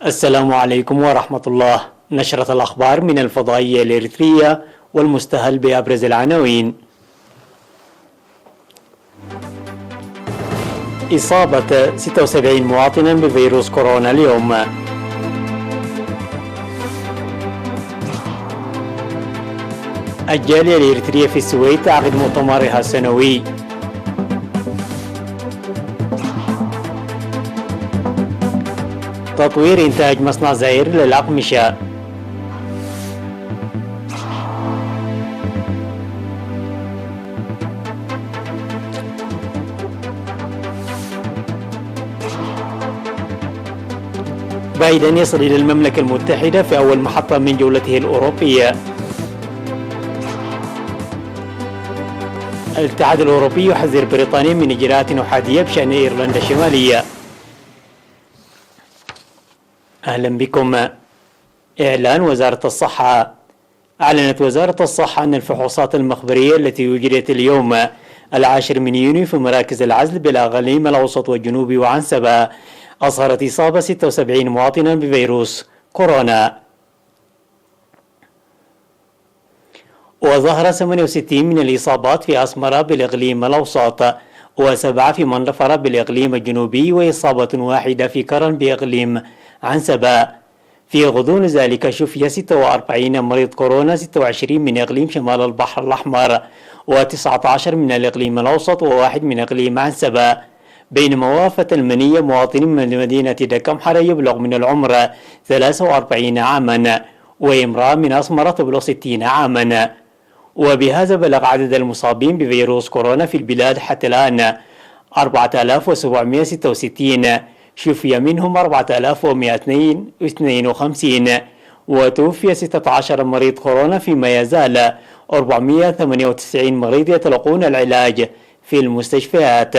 السلام عليكم ورحمة الله. نشرة الأخبار من الفضائية الإريترية والمستهل بأبرز العناوين. إصابة 76 مواطنا بفيروس كورونا اليوم. الجالية الإريترية في السويد تعقد مؤتمرها السنوي. تطوير إنتاج مصنع زائر للأقمشة. بايدن يصل إلى المملكة المتحدة في أول محطة من جولته الأوروبية. الاتحاد الأوروبي يحذر بريطانيا من إجراءات أحادية بشأن إيرلندا الشمالية. أهلا بكم. إعلان وزارة الصحة. أعلنت وزارة الصحة أن الفحوصات المخبرية التي أجريت اليوم 10 من يونيو في مراكز العزل بالأقاليم الأوسط والجنوب وعنسبة أظهرت إصابة 76 مواطنا بفيروس كورونا، وظهر 68 من الإصابات في أسمرة بالإقليم الأوسط، و7 في منفرة بالإقليم الجنوبي، وإصابة واحدة في كرن بإقليم عنسبة. في غضون ذلك شفي 46 مريض كورونا، 26 من إقليم شمال البحر الأحمر، و19 من الإقليم الأوسط، و1 من إقليم عنسبة. بينما وافت المنية مواطن من مدينة دكمحرة يبلغ من العمر 43 عاما، وامرأة من أسمرة تبلغ 60 عاما. وبهذا بلغ عدد المصابين بفيروس كورونا في البلاد حتى الآن 4766، شفي منهم 4152، وتوفي 16 مريض كورونا، فيما يزال 498 مريض يتلقون العلاج في المستشفيات.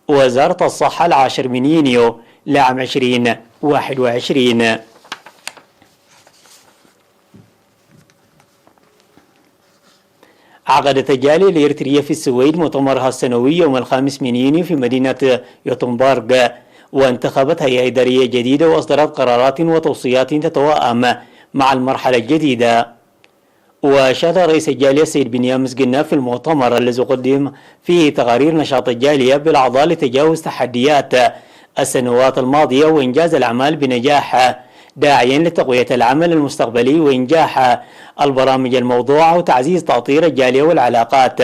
وزارة الصحة 10 من يونيو لعام 2021. عقدت الجالية الإريترية في السويد مؤتمرها السنوي يوم 5 من يونيو في مدينة يوتنبرغ، وانتخبت هيئة إدارية جديدة، وأصدرت قرارات وتوصيات تتوائم مع المرحلة الجديدة. وشهد رئيس الجالية السيد بنيامين مسقناف في المؤتمر الذي قدم فيه تقارير نشاط الجالية بالأعضاء لتجاوز تحديات السنوات الماضية وإنجاز الأعمال بنجاح، داعيا لتقوية العمل المستقبلي وإنجاح البرامج الموضوعة وتعزيز تأطير الجالية والعلاقات.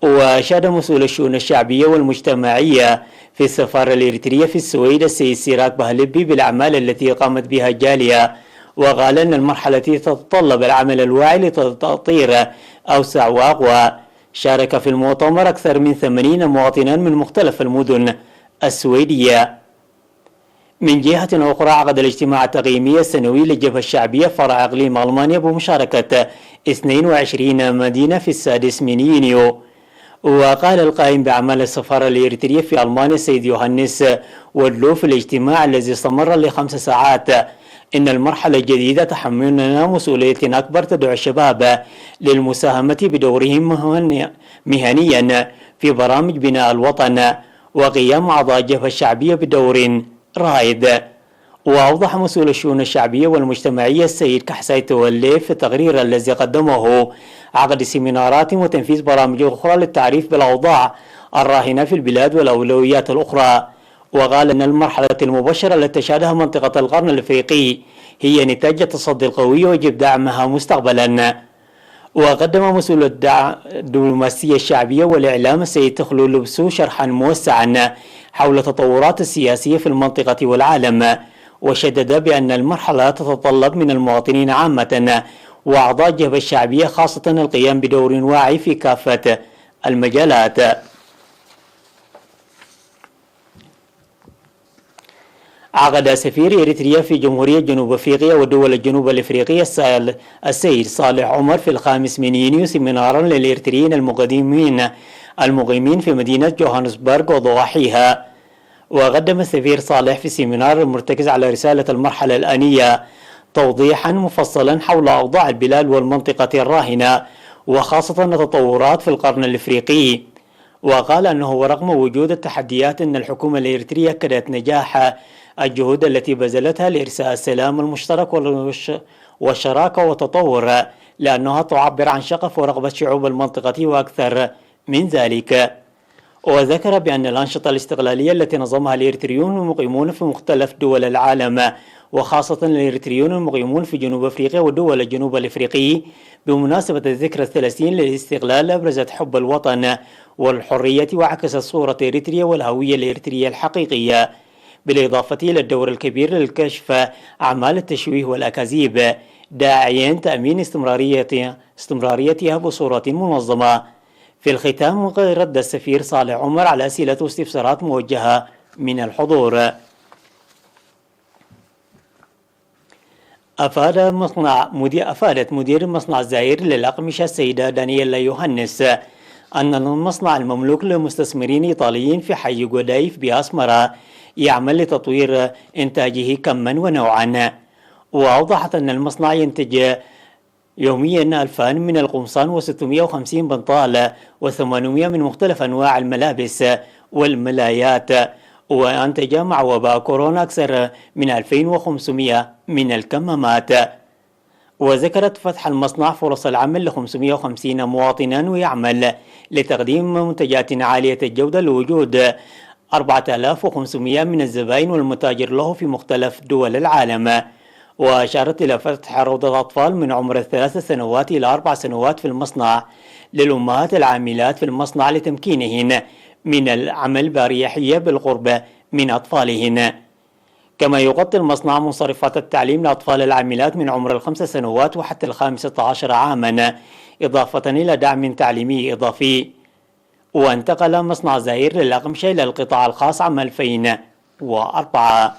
وشهد مسؤول الشؤون الشعبية والمجتمعية في السفارة الإريترية في السويد السيد سيراك بهلبي بالأعمال التي قامت بها الجالية، وقال أن المرحلة تتطلب العمل الواعي لتأطير أوسع وأقوى. شارك في المؤتمر أكثر من 80 مواطنا من مختلف المدن السويدية. من جهة أخرى، عقد الاجتماع التقييمي السنوي للجبهة الشعبية فرع إقليم ألمانيا بمشاركة 22 مدينة في 6 من يونيو. وقال القائم بأعمال السفارة الإريترية في ألمانيا السيد يوهانس وودلو في الاجتماع الذي استمر ل5 ساعات إن المرحلة الجديدة تحملنا مسؤولية أكبر تدعو الشباب للمساهمة بدورهم مهنيا في برامج بناء الوطن، وقيام أعضاء الجبهة الشعبية بدور رائد. وأوضح مسؤول الشؤون الشعبية والمجتمعية السيد كحساي تولي في التقرير الذي قدمه عقد سيمينارات وتنفيذ برامج أخرى للتعريف بالأوضاع الراهنة في البلاد والأولويات الأخرى. وقال أن المرحلة المبشرة التي تشهدها منطقة القرن الأفريقي هي نتاج التصدي القوي ويجب دعمها مستقبلا. وقدم مسؤول الدبلوماسية الشعبية والإعلام السيد تخلو لبسو شرحا موسعا حول التطورات السياسية في المنطقة والعالم، وشدد بأن المرحلة تتطلب من المواطنين عامة وأعضاء الجبهة الشعبية خاصة القيام بدور واعي في كافة المجالات. عقد سفير إريتريا في جمهورية جنوب أفريقيا ودول الجنوب الأفريقية السيد صالح عمر في 5 من يونيو سيمينارا للإريتريين المقيمين في مدينة جوهانسبرغ وضواحيها. وقدم السفير صالح في السيمينار المرتكز على رسالة المرحلة الآنية توضيحا مفصلا حول أوضاع البلاد والمنطقة الراهنة، وخاصة التطورات في القرن الأفريقي. وقال أنه رغم وجود التحديات أن الحكومة الإريترية أكدت نجاح الجهود التي بذلتها لإرساء السلام المشترك والشراكة والتطور، لأنها تعبر عن شغف ورغبة شعوب المنطقة وأكثر من ذلك. وذكر بأن الأنشطة الاستقلالية التي نظمها الإريتريون المقيمون في مختلف دول العالم، وخاصة الإريتريون المقيمون في جنوب أفريقيا ودول الجنوب الأفريقي، بمناسبة الذكرى 30 للاستقلال، أبرزت حب الوطن والحرية وعكست صورة إريتريا والهوية الإريترية الحقيقية، بالإضافة إلى الدور الكبير للكشف أعمال التشويه والأكاذيب، داعيا تأمين استمراريتها بصورة منظمة. في الختام رد السفير صالح عمر على أسئلة واستفسارات موجهة من الحضور. أفادت مدير مصنع الزائر للأقمشة السيدة دانييلا يوهانس أن المصنع المملوك لمستثمرين إيطاليين في حي غودايف بأسمرة يعمل لتطوير إنتاجه كما ونوعا. وأوضحت أن المصنع ينتج يوميا 2000 من القمصان و650 بنطال و800 من مختلف أنواع الملابس والملايات، وأنتج مع وباء كورونا أكثر من 2500 من الكمامات. وذكرت فتح المصنع فرص العمل ل 550 مواطنا، ويعمل لتقديم منتجات عالية الجودة لوجود 4500 من الزبائن والمتاجر له في مختلف دول العالم. وأشارت إلى فتح روضة أطفال من عمر 3 سنوات إلى 4 سنوات في المصنع للأمهات العاملات في المصنع لتمكينهن من العمل بأريحية بالقرب من أطفالهن. كما يغطي المصنع مصرفات التعليم لأطفال العاملات من عمر 5 سنوات وحتى 15 عاما، إضافة إلى دعم تعليمي إضافي. وانتقل مصنع زائر للأقمشة إلى القطاع الخاص عام 2004.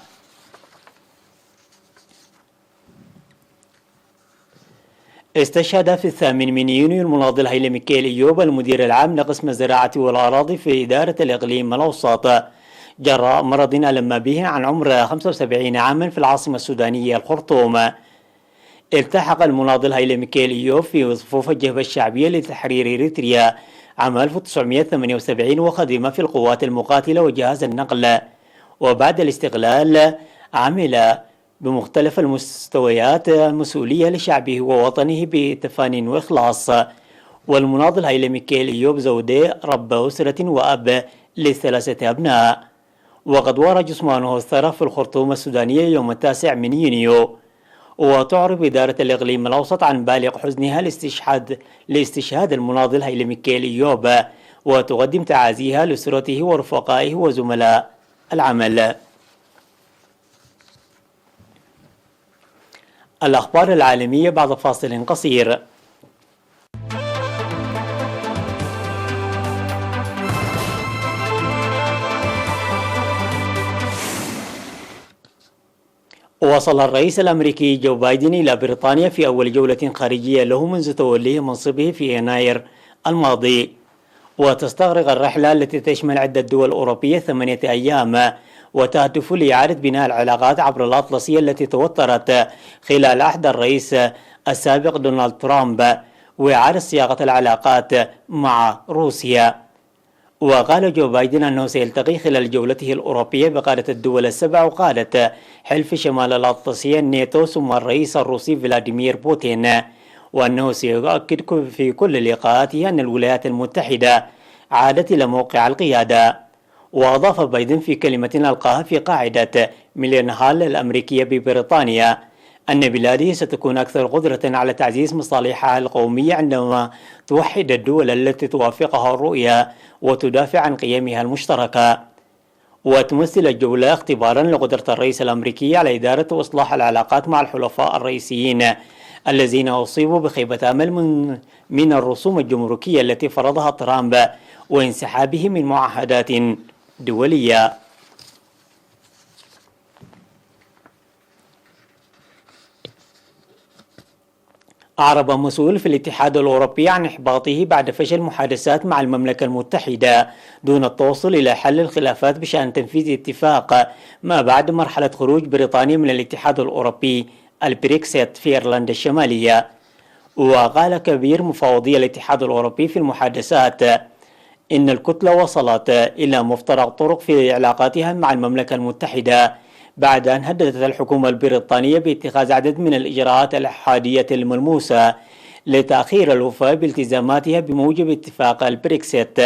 استشهد في 8 يونيو المناضل هيلي ميكيل إيوب المدير العام لقسم الزراعة والأراضي في إدارة الإقليم الأوسط جراء مرض ألم به عن عمر 75 عاما في العاصمة السودانية الخرطوم. التحق المناضل هيلي ميكيل إيوب في صفوف الجبهة الشعبية لتحرير إريتريا عام 1978، وخدم في القوات المقاتلة وجهاز النقل. وبعد الاستقلال عمل بمختلف المستويات المسؤولية لشعبه ووطنه بتفان وإخلاص. والمناضل هيلي ميكيل إيوب زوجي رب أسرة وأب ل3 أبناء، وقد وار جثمانه الثرى في الخرطوم السودانية يوم 9 يونيو. وتعرب إدارة الإقليم الأوسط عن بالغ حزنها لاستشهاد المناضل هيلي ميكيل إيوب، وتقدم تعازيها لأسرته ورفقائه وزملاء العمل. الأخبار العالمية بعد فاصل قصير. وصل الرئيس الأمريكي جو بايدن إلى بريطانيا في أول جولة خارجية له منذ توليه منصبه في يناير الماضي. وتستغرق الرحلة التي تشمل عدة دول أوروبية 8 أيام، وتهدف لإعادة بناء العلاقات عبر الأطلسية التي توترت خلال عهد الرئيس السابق دونالد ترامب، وإعادة صياغة العلاقات مع روسيا. وقال جو بايدن أنه سيلتقي خلال جولته الأوروبية بقادة الدول ال7 وقادة حلف شمال الأطلسية الناتو ثم الرئيس الروسي فلاديمير بوتين، وأنه سيؤكد في كل لقاءاته أن الولايات المتحدة عادت إلى موقع القيادة. وأضاف بايدن في كلمة ألقاها في قاعدة ميلين هال الأمريكية ببريطانيا أن بلاده ستكون أكثر قدرة على تعزيز مصالحها القومية عندما توحد الدول التي توافقها الرؤية وتدافع عن قيمها المشتركة. وتمثل الجولة اختبارا لقدرة الرئيس الأمريكي على إدارة وإصلاح العلاقات مع الحلفاء الرئيسيين الذين أصيبوا بخيبة أمل من الرسوم الجمركية التي فرضها ترامب وانسحابه من معاهدات دولية. أعرب مسؤول في الاتحاد الأوروبي عن إحباطه بعد فشل محادثات مع المملكة المتحدة دون التوصل إلى حل الخلافات بشأن تنفيذ اتفاق ما بعد مرحلة خروج بريطانيا من الاتحاد الأوروبي البريكسيت في إيرلندا الشمالية. وقال كبير مفوضي الاتحاد الأوروبي في المحادثات إن الكتلة وصلت إلى مفترق طرق في علاقاتها مع المملكة المتحدة بعد أن هددت الحكومة البريطانية باتخاذ عدد من الإجراءات الإلحادية الملموسة لتأخير الوفاء بالتزاماتها بموجب اتفاق البريكسيت.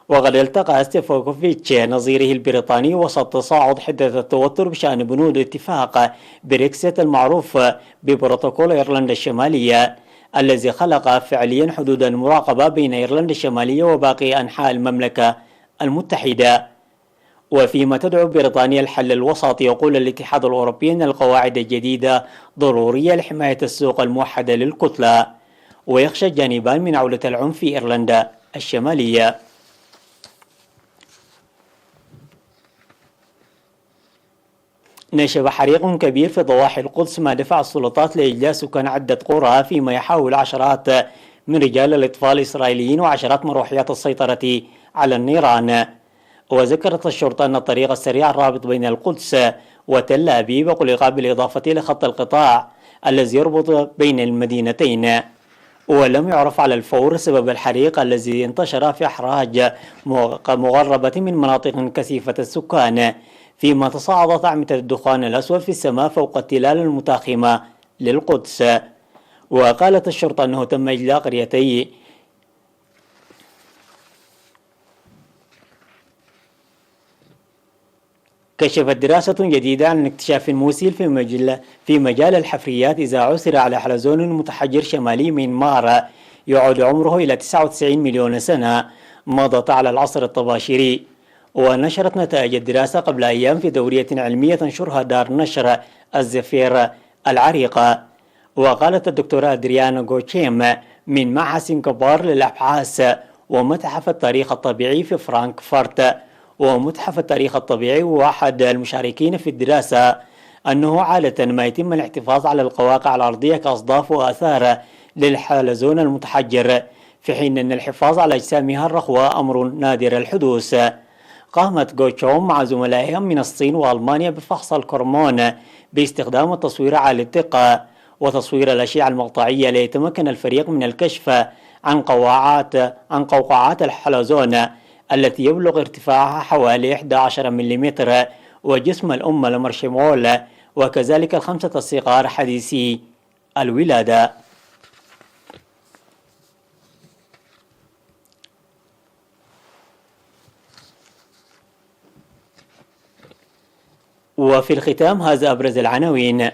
وقد التقى ستيفوكوفيتش نظيره البريطاني وسط تصاعد حدة التوتر بشأن بنود اتفاق بريكسيت المعروف ببروتوكول إيرلندا الشمالية، الذي خلق فعليا حدودا مراقبة بين إيرلندا الشمالية وباقي أنحاء المملكة المتحدة. وفيما تدعو بريطانيا الحل الوسط، يقول الاتحاد الأوروبي أن القواعد الجديدة ضرورية لحماية السوق الموحدة للكتلة، ويخشى الجانبان من عودة العنف في إيرلندا الشمالية. نشب حريق كبير في ضواحي القدس ما دفع السلطات لإجلاء سكان عدة قرى، فيما يحاول عشرات من رجال الإطفاء الإسرائيليين وعشرات مروحيات السيطرة على النيران. وذكرت الشرطة أن الطريق السريع الرابط بين القدس وتل أبيب أغلق بالإضافة لخط القطاع الذي يربط بين المدينتين. ولم يعرف على الفور سبب الحريق الذي انتشر في إحراج مغربة من مناطق كثيفة السكان، فيما تصاعدت أعمدة الدخان الأسود في السماء فوق التلال المتاخمة للقدس. وقالت الشرطة أنه تم إجلاء قريتي كشفت دراسة جديدة عن اكتشاف مثير في مجال الحفريات إذا عثر على حلزون متحجر شمالي ميانمار يعود عمره إلى 99 مليون سنة مضت على العصر الطباشيري. ونشرت نتائج الدراسة قبل أيام في دورية علمية تنشرها دار نشر الزفير العريقة. وقالت الدكتورة أدريانا غوتشيم من معهد سنغافورة للأبحاث ومتحف التاريخ الطبيعي في فرانكفورت ومتحف التاريخ الطبيعي وأحد المشاركين في الدراسة أنه عادة ما يتم الاحتفاظ على القواقع الأرضية كأصداف وآثار للحلزون المتحجر، في حين أن الحفاظ على أجسامها الرخوة أمر نادر الحدوث. قامت غوتشوم مع زملائها من الصين وألمانيا بفحص الكرمون باستخدام التصوير عالي الدقة وتصوير الأشعة المقطعية ليتمكن الفريق من الكشف عن قوقعات الحلزون التي يبلغ ارتفاعها حوالي 11 ملم، وجسم الأم المرشمول، وكذلك الخمسة الصغار حديثي الولادة. وفي الختام هذا أبرز العناوين.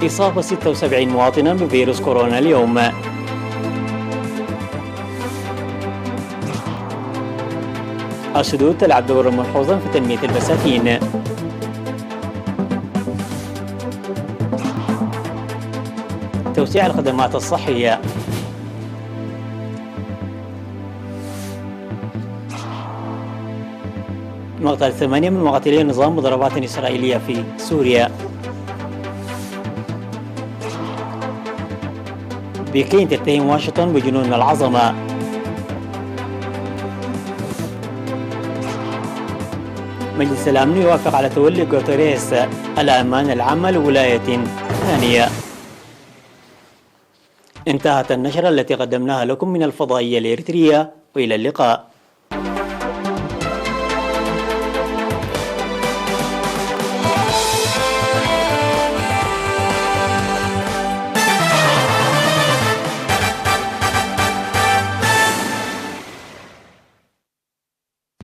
إصابة 76 مواطنا بفيروس كورونا اليوم. السدود تلعب دورا ملحوظا في تنمية البساتين. توسيع الخدمات الصحية. مقتل 8 من مقاتلي النظام بضربات إسرائيلية في سوريا. بكين تتهم واشنطن بجنون العظمة. مجلس الأمن يوافق على تولي غوتيريس الأمان العام لولاية ثانية. انتهت النشرة التي قدمناها لكم من الفضائية الإريترية، وإلى اللقاء.